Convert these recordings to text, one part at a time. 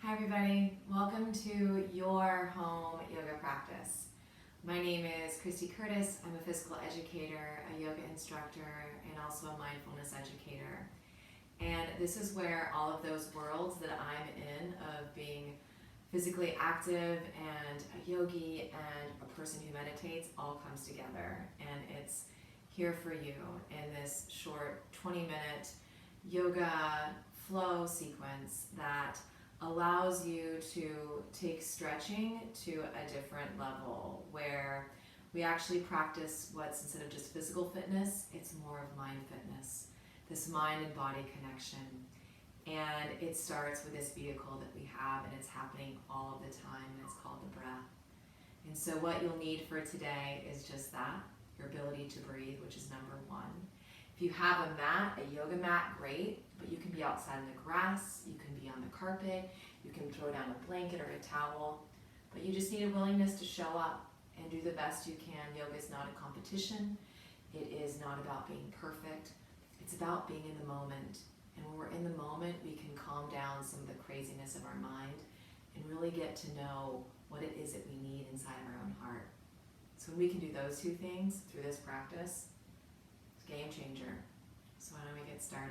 Hi everybody, welcome to your home yoga practice. My name is Christy Curtis. I'm a physical educator, a yoga instructor, and also a mindfulness educator. And this is where all of those worlds that I'm in of being physically active and a yogi and a person who meditates all comes together. And it's here for you in this short 20-minute yoga flow sequence that allows you to take stretching to a different level, where we actually practice what's, instead of just physical fitness, it's more of mind fitness, this mind and body connection. And it starts with this vehicle that we have, and it's happening all of the time, and it's called the breath. And so what you'll need for today is just that, your ability to breathe, which is number one. If you have a mat, a yoga mat, great, but you can be outside in the grass, you can be on the carpet, you can throw down a blanket or a towel, but you just need a willingness to show up and do the best you can. Yoga is not a competition. It is not about being perfect. It's about being in the moment. And when we're in the moment, we can calm down some of the craziness of our mind and really get to know what it is that we need inside of our own heart. So when we can do those two things through this practice, it's a game changer. So why don't we get started?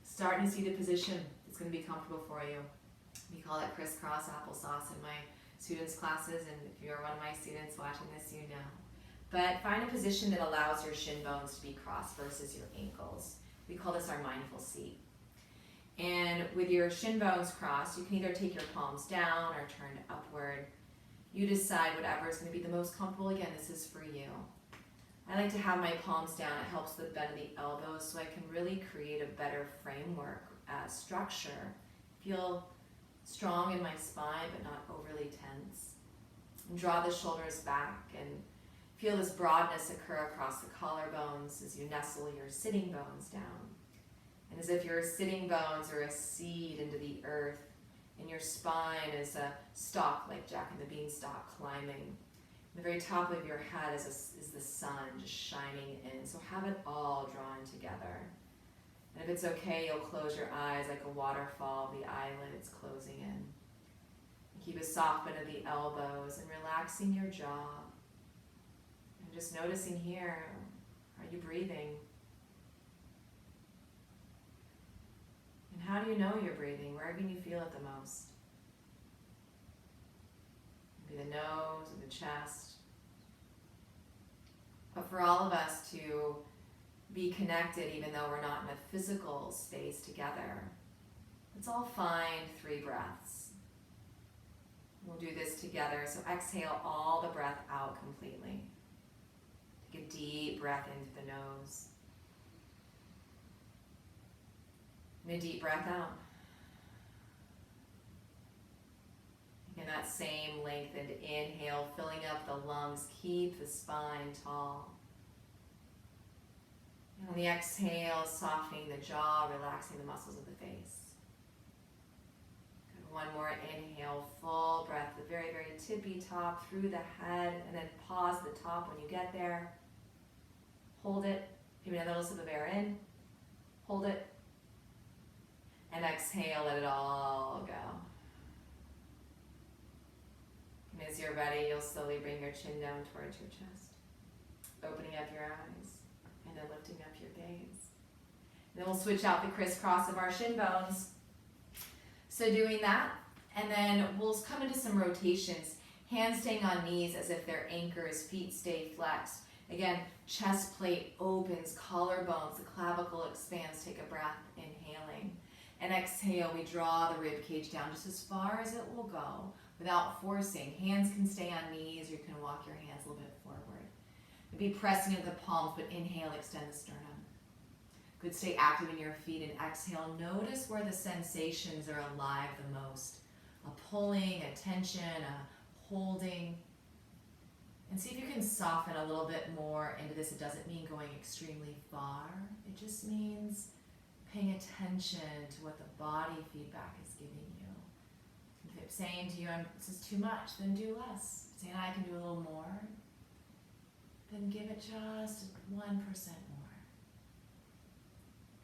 Start in a seated position. It's going to be comfortable for you. We call it crisscross applesauce in my students' classes, and if you're one of my students watching this, you know. But find a position that allows your shin bones to be crossed versus your ankles. We call this our mindful seat. And with your shin bones crossed, you can either take your palms down or turned upward. You decide whatever is going to be the most comfortable. Again, this is for you. I like to have my palms down. It helps with the bend of the elbows, so I can really create a better framework, structure. Feel strong in my spine, but not overly tense. And draw the shoulders back and feel this broadness occur across the collarbones as you nestle your sitting bones down. And as if your sitting bones are a seed into the earth, and your spine is a stalk like Jack and the Beanstalk climbing. The very top of your head is the sun just shining in. So have it all drawn together. And if it's okay, you'll close your eyes like a waterfall, the eyelids closing in. And keep a soft bend of the elbows and relaxing your jaw. And just noticing here, are you breathing? And how do you know you're breathing? Where can you feel it the most? Maybe the nose or the chest. But for all of us to be connected, even though we're not in a physical space together, let's all find 3 breaths. We'll do this together. So exhale all the breath out completely. Take a deep breath into the nose. And a deep breath out. And that same lengthened inhale, filling up the lungs. Keep the spine tall. And on the exhale, softening the jaw, relaxing the muscles of the face. Good. One more inhale, full breath, the very, very tippy top through the head, and then pause at the top when you get there. Hold it. Give another little sip of air in. Hold it. And exhale, let it all go. And as you're ready, you'll slowly bring your chin down towards your chest, opening up your eyes, and then lifting up your gaze. Then we'll switch out the crisscross of our shin bones. So doing that, and then we'll come into some rotations, hands staying on knees as if they're anchors, feet stay flexed. Again, chest plate opens, collarbones, the clavicle expands. Take a breath, inhaling. And exhale, we draw the rib cage down just as far as it will go without forcing. Hands can stay on knees, or you can walk your hands a little bit forward. Be pressing into the palms, but inhale, extend the sternum. Good, stay active in your feet, and exhale. Notice where the sensations are alive the most. A pulling, a tension, a holding. And see if you can soften a little bit more into this. It doesn't mean going extremely far. It just means paying attention to what the body feedback is giving you. If it's saying to you, this is too much, then do less. Saying I can do a little more, then give it just 1% more.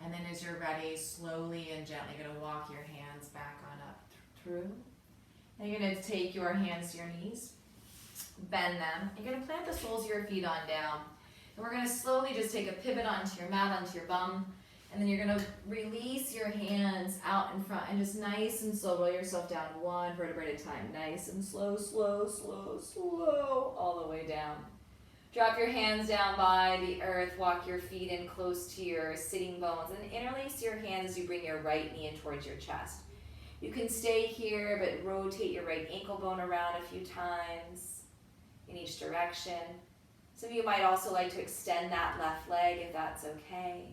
And then as you're ready, slowly and gently, you're going to walk your hands back on up through. And you're going to take your hands to your knees, bend them. You're going to plant the soles of your feet on down. And we're going to slowly just take a pivot onto your mat, onto your bum. And then you're going to release your hands out in front and just nice and slow roll yourself down one vertebrae at a time. Nice and slow, slow, slow, slow, all the way down. Drop your hands down by the earth. Walk your feet in close to your sitting bones. And interlace your hands as you bring your right knee in towards your chest. You can stay here, but rotate your right ankle bone around a few times in each direction. Some of you might also like to extend that left leg if that's okay.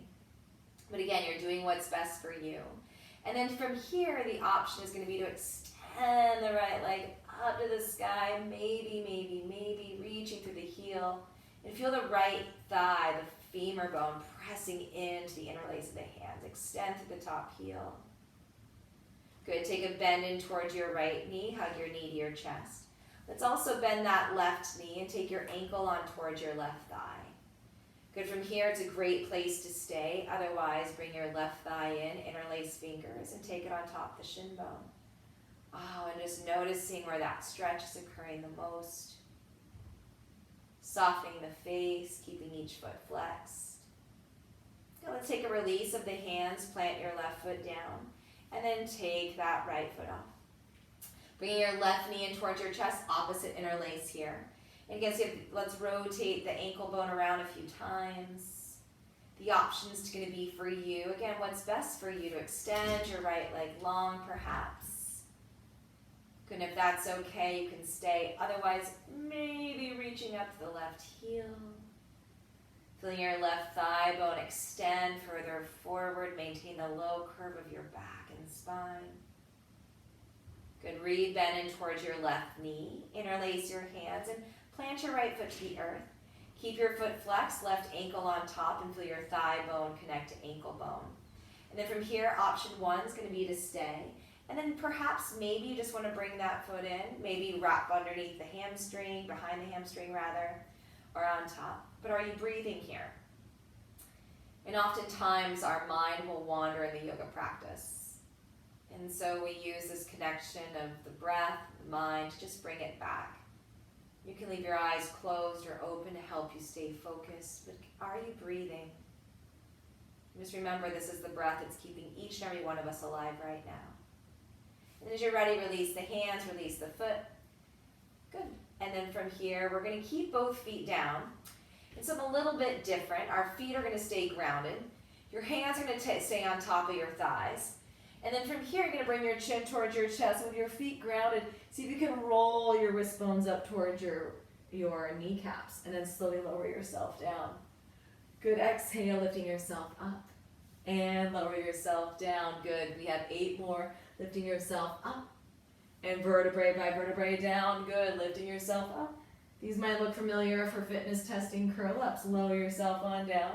But again, you're doing what's best for you. And then from here, the option is going to be to extend the right leg up to the sky, maybe reaching through the heel. And feel the right thigh, the femur bone, pressing into the interlace of the hands. Extend through the top heel. Good, take a bend in towards your right knee, hug your knee to your chest. Let's also bend that left knee and take your ankle on towards your left thigh. Good, from here it's a great place to stay. Otherwise, bring your left thigh in, interlace fingers, and take it on top of the shin bone. Oh, and just noticing where that stretch is occurring the most. Softening the face, keeping each foot flexed. Now let's take a release of the hands, plant your left foot down, and then take that right foot off. Bringing your left knee in towards your chest, opposite interlace here. And again, so let's rotate the ankle bone around a few times. The option is going to be for you. Again, what's best for you to extend your right leg long, perhaps. And if that's okay, you can stay. Otherwise, maybe reaching up to the left heel. Feeling your left thigh bone extend further forward. Maintain the low curve of your back and spine. Good, re-bend in towards your left knee. Interlace your hands and plant your right foot to the earth. Keep your foot flexed, left ankle on top, and feel your thigh bone connect to ankle bone. And then from here, option one is going to be to stay. And then perhaps maybe you just want to bring that foot in. Maybe wrap underneath the hamstring, behind the hamstring rather, or on top. But are you breathing here? And oftentimes our mind will wander in the yoga practice. And so we use this connection of the breath, the mind, to just bring it back. You can leave your eyes closed or open to help you stay focused, but are you breathing? Just remember, this is the breath that's keeping each and every one of us alive right now. And as you're ready, release the hands, release the foot. Good. And then from here, we're going to keep both feet down. And so a little bit different. Our feet are going to stay grounded. Your hands are going to stay on top of your thighs. And then from here, you're going to bring your chin towards your chest with your feet grounded. See if you can roll your wrist bones up towards your kneecaps. And then slowly lower yourself down. Good. Exhale, lifting yourself up. And lower yourself down. Good. We have 8 more. Lifting yourself up. And vertebrae by vertebrae down. Good. Lifting yourself up. These might look familiar for fitness testing curl-ups. Lower yourself on down.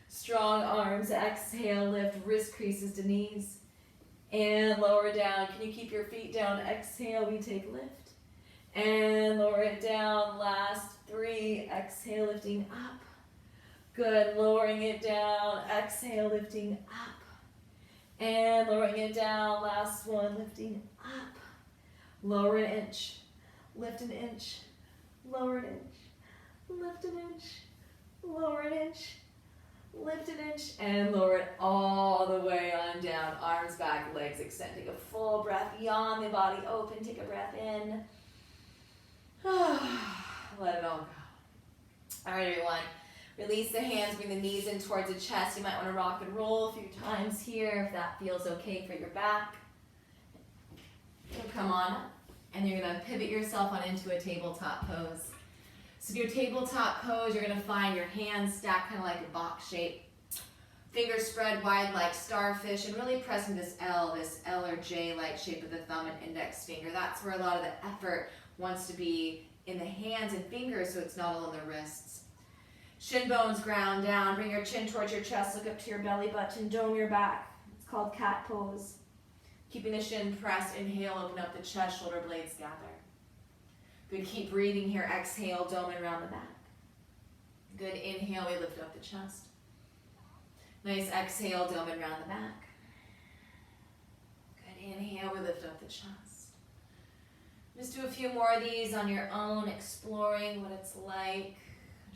Strong arms. Exhale, lift wrist creases to knees. And lower down. Can you keep your feet down? Exhale, we take lift. And lower it down. Last 3. Exhale, lifting up. Good. Lowering it down. Exhale, lifting up. And lowering it down. Last one, lifting up. Lower an inch. Lift an inch. Lower an inch. Lift an inch. Lower an inch. Lift an inch. And lower it all the way on down. Arms back, legs extend. Take a full breath. Yawn the body open. Take a breath in. Let it all go. All right, everyone. Release the hands, bring the knees in towards the chest. You might want to rock and roll a few times here if that feels okay for your back. So come on up, and you're going to pivot yourself on into a tabletop pose. So your tabletop pose, you're going to find your hands stacked kind of like a box shape. Fingers spread wide like starfish, and really pressing this L or J-like shape of the thumb and index finger. That's where a lot of the effort wants to be in the hands and fingers, so it's not all in the wrists. Shin bones ground down. Bring your chin towards your chest. Look up to your belly button. Dome your back. It's called cat pose. Keeping the shin pressed. Inhale, open up the chest. Shoulder blades gather. Good. Keep breathing here. Exhale, doming around the back. Good. Inhale, we lift up the chest. Nice exhale, doming around the back. Good. Inhale, we lift up the chest. Just do a few more of these on your own, exploring what it's like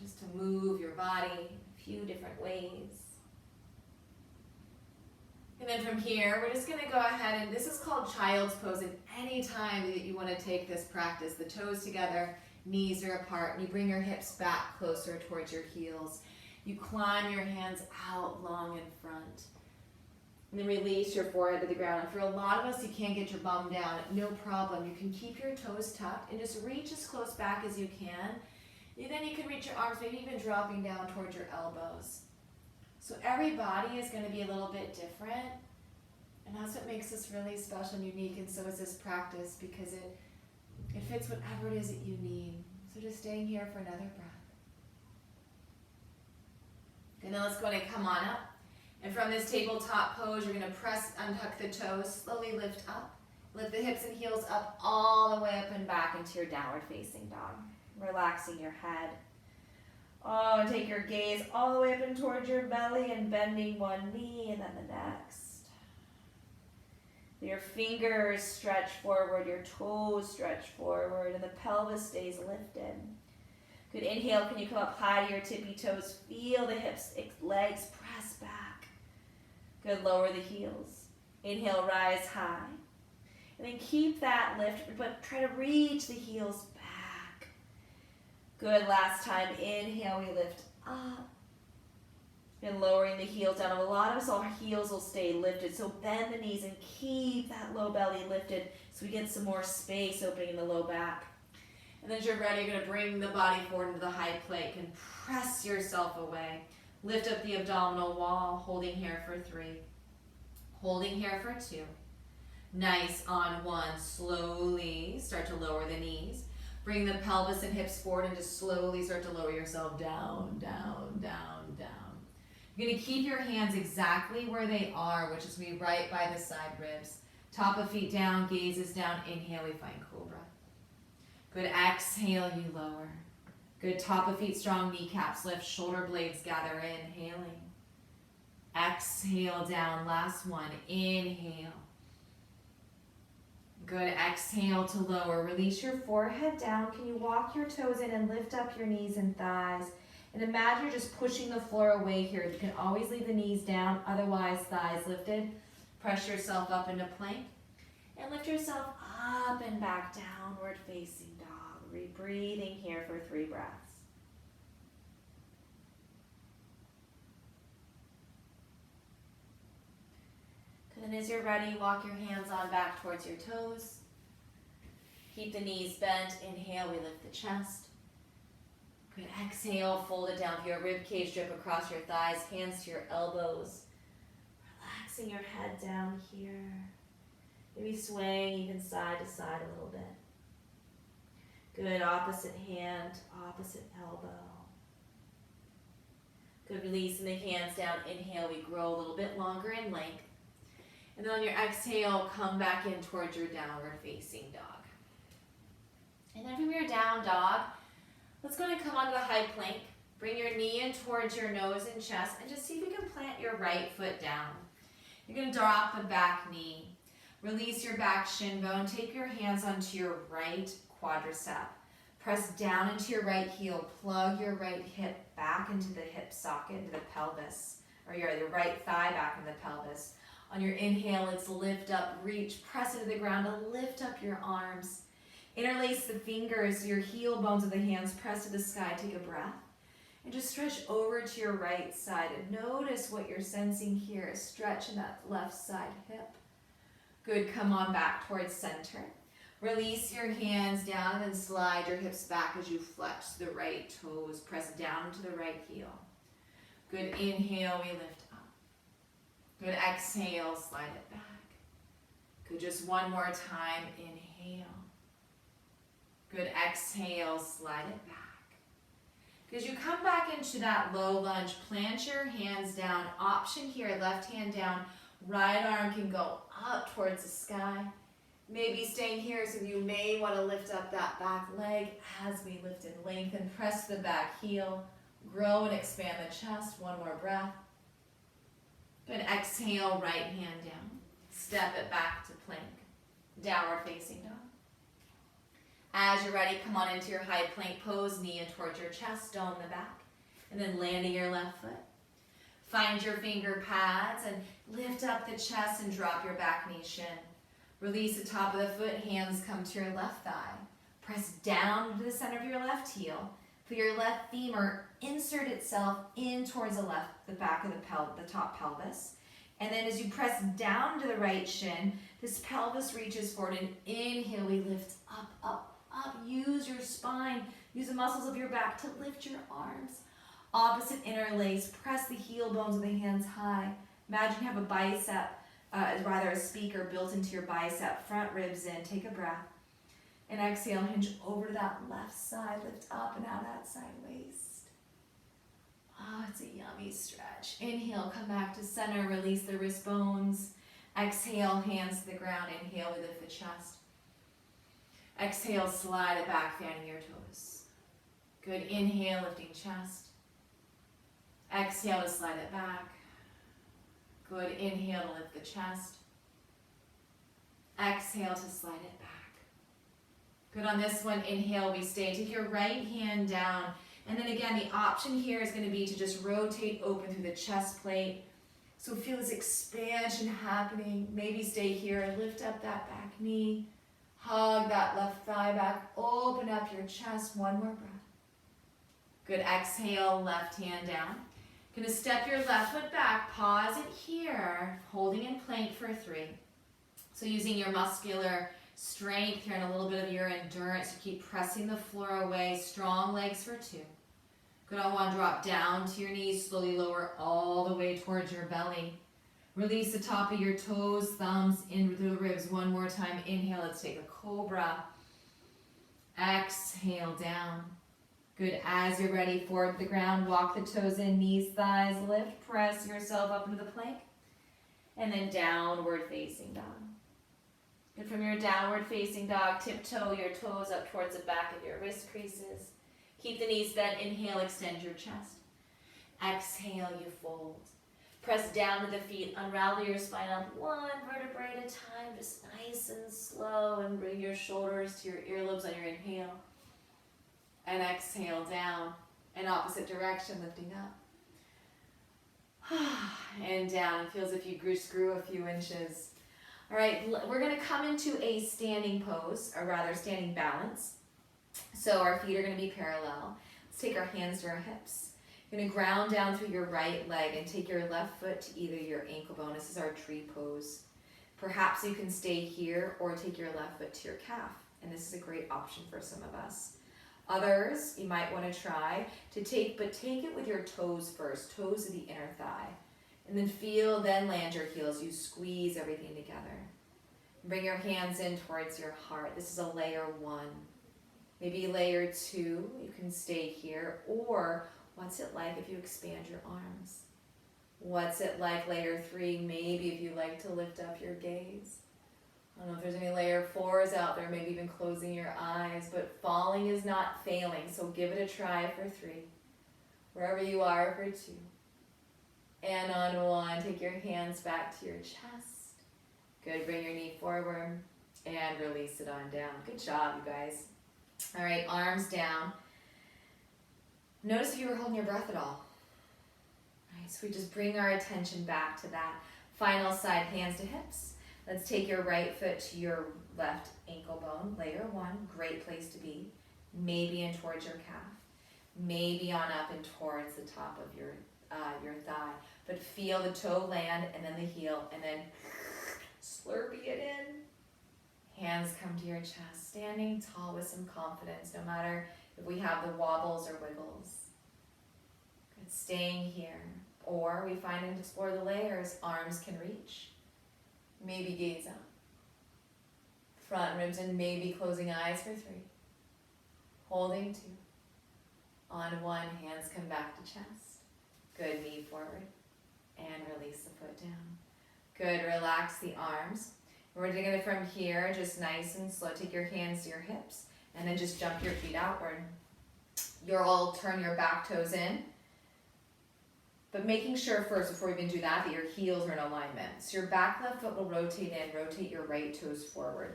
just to move your body a few different ways. And then from here, we're just going to go ahead, and this is called child's pose. And any time that you want to take this practice, the toes together, knees are apart, and you bring your hips back closer towards your heels. You climb your hands out long in front. And then release your forehead to the ground. And for a lot of us, you can't get your bum down. No problem. You can keep your toes tucked and just reach as close back as you can. And then you can reach your arms, maybe even dropping down towards your elbows. So every body is going to be a little bit different. And that's what makes this really special and unique. And so is this practice, because it fits whatever it is that you need. So just staying here for another breath. And then let's go ahead and come on up. And from this tabletop pose, you're going to press, untuck the toes, slowly lift up. Lift the hips and heels up all the way up and back into your downward facing dog. Relaxing your head. Oh, and take your gaze all the way up and towards your belly and bending one knee and then the next. Your fingers stretch forward, your toes stretch forward, and the pelvis stays lifted. Good, inhale, can you come up high to your tippy toes? Feel the hips, legs press back. Good, lower the heels. Inhale, rise high. And then keep that lift, but try to reach the heels back. Good, last time, inhale, we lift up. And lowering the heels down. A lot of us, our heels will stay lifted, so bend the knees and keep that low belly lifted so we get some more space opening in the low back. And then as you're ready, you're going to bring the body forward into the high plank and press yourself away. Lift up the abdominal wall, holding here for 3. Holding here for 2. Nice on 1. Slowly start to lower the knees. Bring the pelvis and hips forward and just slowly start to lower yourself down, down, down, down. You're going to keep your hands exactly where they are, which is going to be right by the side ribs. Top of feet down, gaze is down. Inhale, we find cobra. Good, exhale, you lower. Good, top of feet strong, kneecaps lift, shoulder blades gather, inhaling. Exhale down, last one, inhale. Good, exhale to lower. Release your forehead down. Can you walk your toes in and lift up your knees and thighs? And imagine you're just pushing the floor away here. You can always leave the knees down, otherwise thighs lifted. Press yourself up into plank. And lift yourself up and back, downward facing dog. Breathing here for 3 breaths. Good, and as you're ready, walk your hands on back towards your toes. Keep the knees bent. Inhale, we lift the chest. Good, exhale, fold it down. Feel your rib cage drip across your thighs, hands to your elbows. Relaxing your head down here. Maybe swaying even side to side a little bit. Good, opposite hand, opposite elbow. Good, releasing the hands down. Inhale, we grow a little bit longer in length. And then on your exhale, come back in towards your downward facing dog. And then from your down dog, let's go ahead and come onto the high plank. Bring your knee in towards your nose and chest, and just see if you can plant your right foot down. You're going to drop the back knee. Release your back shin bone. Take your hands onto your right quadricep. Press down into your right heel. Plug your right hip back into the hip socket, into the pelvis, or your right thigh back in the pelvis. On your inhale, let's lift up, reach, press into the ground to lift up your arms. Interlace the fingers, your heel bones of the hands, press to the sky. Take a breath. And just stretch over to your right side. And notice what you're sensing here. Stretch in that left side hip. Good, come on back towards center. Release your hands down and slide your hips back as you flex the right toes. Press down into the right heel. Good, inhale, we lift up. Good, exhale, slide it back. Good, just one more time, inhale. Good, exhale, slide it back. As you come back into that low lunge, plant your hands down. Option here, left hand down, right arm can go up towards the sky. Maybe staying here, so you may want to lift up that back leg as we lift and lengthen. Press the back heel, grow and expand the chest. One more breath. Good, exhale, right hand down. Step it back to plank. Downward facing dog. As you're ready, come on into your high plank pose, knee in towards your chest, dome in the back. And then landing your left foot. Find your finger pads and lift up the chest and drop your back knee shin. Release the top of the foot, hands come to your left thigh. Press down to the center of your left heel. Feel your left femur insert itself in towards the back of the top pelvis. And then as you press down to the right shin, this pelvis reaches forward and inhale, we lift up, up, up. Use your spine, use the muscles of your back to lift your arms. Opposite interlace, press the heel bones of the hands high. Imagine you have a bicep, rather a speaker built into your bicep, front ribs in, take a breath. And exhale, hinge over to that left side, lift up and out that side waist. Oh, it's a yummy stretch. Inhale, come back to center, release the wrist bones. Exhale, hands to the ground. Inhale, we lift the chest. Exhale, slide it back, fanning your toes. Good, inhale, lifting chest. Exhale to slide it back. Good, inhale to lift the chest. Exhale to slide it back. Good, on this one, inhale, we stay. Take your right hand down. And then again, the option here is going to be to just rotate open through the chest plate. So feel this expansion happening. Maybe stay here and lift up that back knee. Hug that left thigh back. Open up your chest. One more breath. Good, exhale, left hand down. Going to step your left foot back. Pause it here. Holding in plank for 3. So using your muscular strength here and a little bit of your endurance to keep pressing the floor away. Strong legs for 2. Good, on 1, drop down to your knees, slowly lower all the way towards your belly. Release the top of your toes, thumbs in through the ribs. One more time, inhale, let's take a cobra. Exhale, down. Good, as you're ready, forward to the ground, walk the toes in, knees, thighs, lift, press yourself up into the plank. And then downward facing dog. Good, from your downward facing dog, tiptoe your toes up towards the back of your wrist creases. Keep the knees bent, inhale, extend your chest. Exhale, you fold. Press down to the feet, unravel your spine up 1 vertebrae at a time, just nice and slow, and bring your shoulders to your earlobes on your inhale. And exhale, down, and opposite direction, lifting up. And down, it feels as if you grew a few inches. All right, we're gonna come into a standing pose, or rather standing balance. So our feet are gonna be parallel. Let's take our hands to our hips. You're gonna ground down through your right leg and take your left foot to either your ankle bone. This is our tree pose. Perhaps you can stay here or take your left foot to your calf. And this is a great option for some of us. Others, you might wanna try to take it with your toes first, toes to the inner thigh. And then land your heels. You squeeze everything together. Bring your hands in towards your heart. This is a layer 1. Maybe layer 2, you can stay here. Or what's it like if you expand your arms? What's it like layer 3? Maybe if you like to lift up your gaze. I don't know if there's any layer 4s out there, maybe even closing your eyes, but falling is not failing. So give it a try for 3. Wherever you are for 2. And on 1, take your hands back to your chest. Good, bring your knee forward and release it on down. Good job, you guys. All right, arms down. Notice if you were holding your breath at all. All right, so we just bring our attention back to that. Final side, hands to hips. Let's take your right foot to your left ankle bone, layer 1, great place to be. Maybe in towards your calf. Maybe on up and towards the top of your thigh, but feel the toe land and then the heel, and then slurpee it in. Hands come to your chest, standing tall with some confidence, no matter if we have the wobbles or wiggles. Good, staying here. Or we find and explore the layers, arms can reach. Maybe gaze up. Front ribs in, maybe closing eyes for 3. Holding 2. On 1, hands come back to chest. Good, knee forward, and release the foot down. Good, relax the arms. We're doing it from here, just nice and slow. Take your hands to your hips, and then just jump your feet outward. You'll turn your back toes in, but making sure first, before we even do that your heels are in alignment. So your back left foot will rotate in, rotate your right toes forward.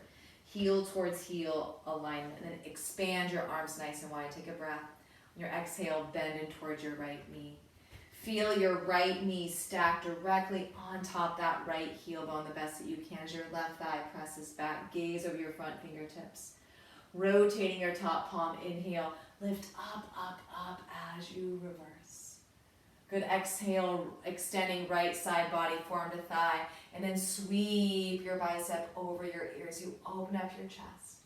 heel towards heel alignment. And then expand your arms nice and wide. Take a breath. On your exhale, bend in towards your right knee. Feel your right knee stacked directly on top that right heel bone the best that you can as your left thigh presses back. Gaze over your front fingertips. Rotating your top palm, inhale. Lift up, up, up as you reverse. Good, exhale, extending right side body, forearm to thigh. And then sweep your bicep over your ears. You open up your chest.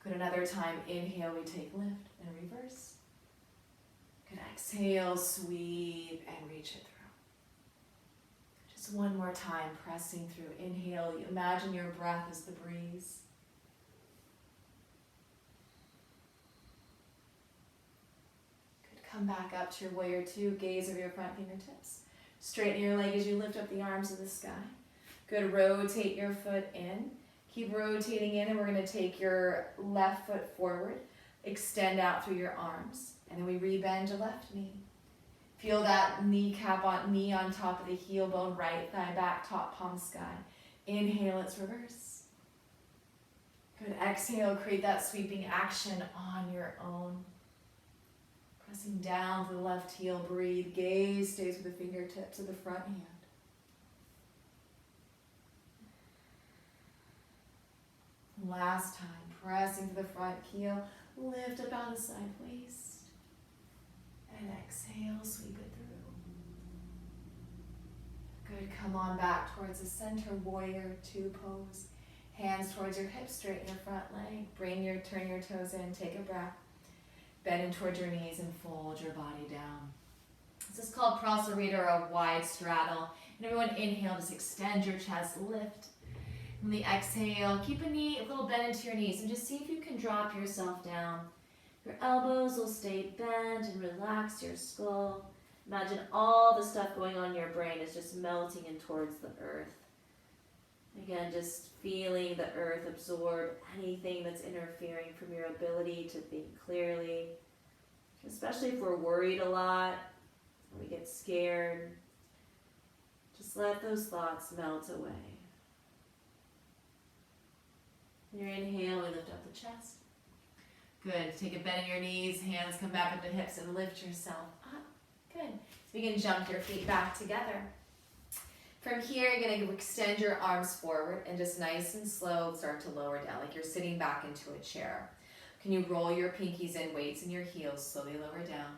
Good, another time, inhale, we take lift and reverse. Good, exhale, sweep and reach it through. Just one more time, pressing through. Inhale, you imagine your breath as the breeze. Good, come back up to your warrior two, gaze over your front fingertips. Straighten your leg as you lift up the arms to the sky. Good, rotate your foot in. Keep rotating in, and we're gonna take your left foot forward. Extend out through your arms. And then we rebend your left knee. Feel that knee on top of the heel bone, right thigh back, top palm sky. Inhale, let's reverse. Good, exhale, create that sweeping action on your own. Pressing down to the left heel, breathe. Gaze stays with the fingertips of the front hand. Last time, pressing to the front heel, lift up out of the side waist. And exhale, sweep it through. Good, come on back towards the center, warrior two pose. Hands towards your hips, straighten your front leg. Turn your toes in, take a breath. Bend in towards your knees and fold your body down. This is called Prasarita, or a wide straddle. And everyone inhale, just extend your chest, lift. And the exhale, keep a little bend into your knees and just see if you can drop yourself down. Your elbows will stay bent and relax your skull. Imagine all the stuff going on in your brain is just melting in towards the earth. Again, just feeling the earth absorb anything that's interfering from your ability to think clearly. Especially if we're worried a lot, we get scared. Just let those thoughts melt away. On your inhale, we lift up the chest. Good. Take a bend in your knees, hands come back up to hips and lift yourself up. Good. So you can jump your feet back together. From here, you're going to extend your arms forward and just nice and slow start to lower down, like you're sitting back into a chair. Can you roll your pinkies in, weights in your heels, slowly lower down,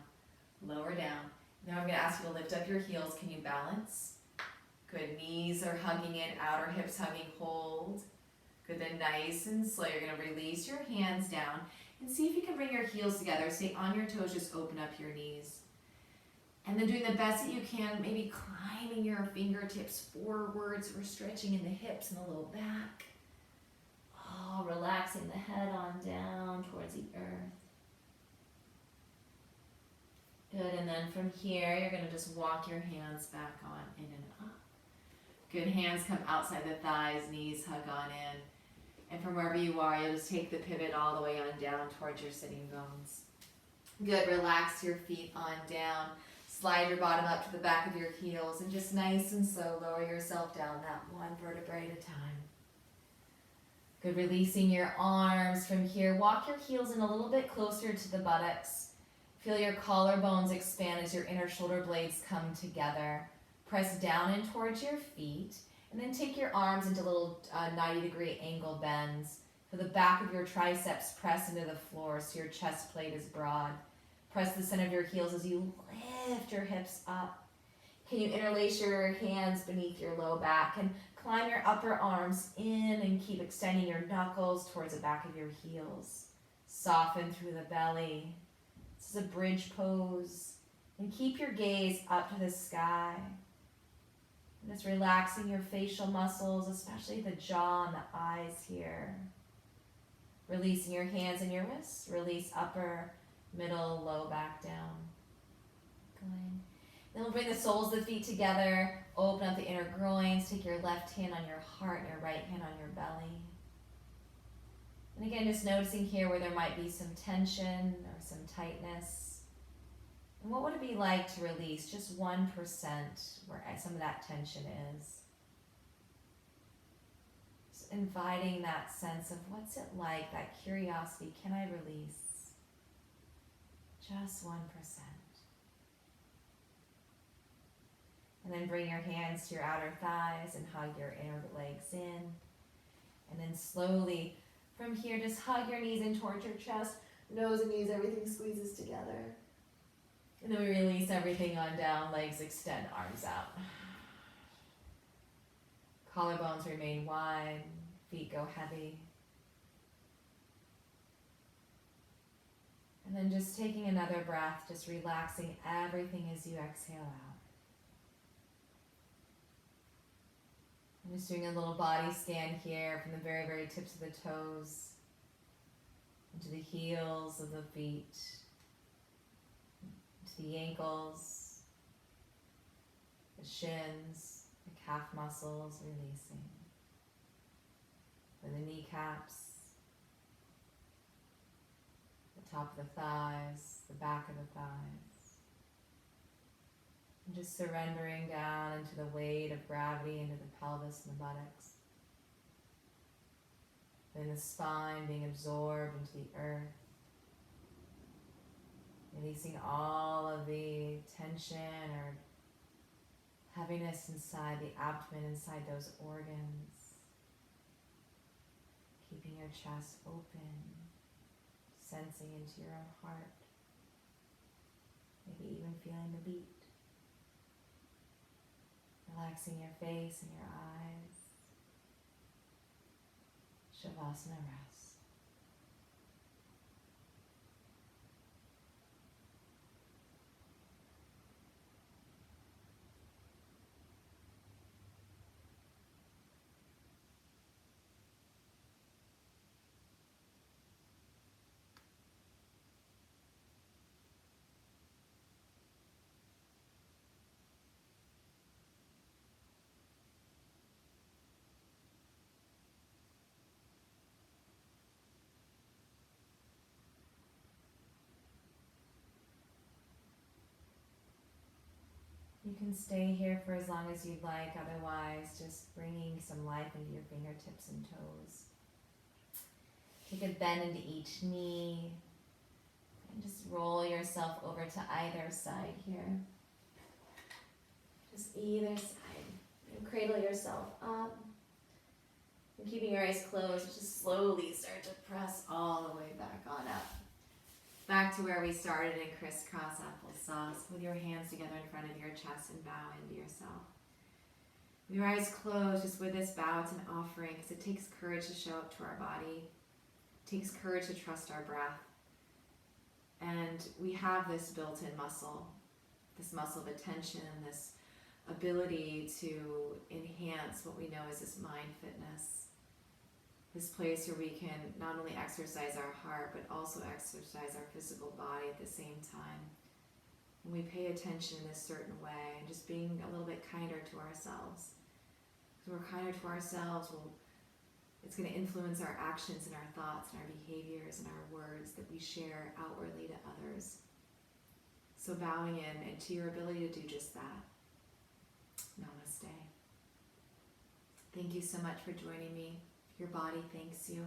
lower down. Now I'm going to ask you to lift up your heels. Can you balance? Good. Knees are hugging in, outer hips hugging, hold. Good. Then nice and slow, you're going to release your hands down and see if you can bring your heels together. Stay on your toes, just open up your knees. And then doing the best that you can, maybe climbing your fingertips forwards or stretching in the hips and the low back. Oh, relaxing the head on down towards the earth. Good, and then from here, you're going to just walk your hands back on in and up. Good, hands come outside the thighs, knees hug on in. And from wherever you are, you'll just take the pivot all the way on down towards your sitting bones. Good, relax your feet on down. Slide your bottom up to the back of your heels and just nice and slow lower yourself down that one vertebrae at a time. Good, releasing your arms from here. Walk your heels in a little bit closer to the buttocks. Feel your collarbones expand as your inner shoulder blades come together. Press down in towards your feet and then take your arms into little 90-degree angle bends. For the back of your triceps, press into the floor so your chest plate is broad. Press the center of your heels as you lift your hips up. Can you interlace your hands beneath your low back and climb your upper arms in and keep extending your knuckles towards the back of your heels. Soften through the belly. This is a bridge pose. And keep your gaze up to the sky. And just relaxing your facial muscles, especially the jaw and the eyes here. Releasing your hands and your wrists. Release upper, middle, low back down. Good. Then we'll bring the soles of the feet together. Open up the inner groins. Take your left hand on your heart and your right hand on your belly. And again, just noticing here where there might be some tension or some tightness. And what would it be like to release just 1% where some of that tension is? inviting that sense of what's it like, that curiosity, can I release just 1%? And then bring your hands to your outer thighs and hug your inner legs in. And then slowly from here, just hug your knees in towards your chest. Nose and knees, everything squeezes together. And then we release everything on down, legs extend, arms out. Collarbones remain wide, feet go heavy. And then just taking another breath, just relaxing everything as you exhale out. I'm just doing a little body scan here from the very, very tips of the toes into the heels of the feet, into the ankles, the shins, the calf muscles releasing, and the kneecaps, the top of the thighs, the back of the thighs. And just surrendering down into the weight of gravity into the pelvis and the buttocks. Then the spine being absorbed into the earth. Releasing all of the tension or heaviness inside the abdomen, inside those organs. Keeping your chest open, sensing into your own heart. Maybe even feeling the beat. Relaxing your face and your eyes. Shavasana rest. You can stay here for as long as you'd like, otherwise just bringing some life into your fingertips and toes. Take a bend into each knee and just roll yourself over to either side here. Just either side. And cradle yourself up. And keeping your eyes closed, just slowly start to press all the way back on up. Back to where we started in crisscross applesauce, with your hands together in front of your chest and bow into yourself. With your eyes closed, just with this bow, it's an offering because it takes courage to show up to our body. It takes courage to trust our breath. And we have this built-in muscle, this muscle of attention, this ability to enhance what we know as this mind fitness. This place where we can not only exercise our heart, but also exercise our physical body at the same time. And we pay attention in a certain way, and just being a little bit kinder to ourselves. Because we're kinder to ourselves, it's going to influence our actions and our thoughts and our behaviors and our words that we share outwardly to others. So bowing in and to your ability to do just that. Namaste. Thank you so much for joining me. Your body thanks you.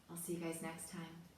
I'll see you guys next time.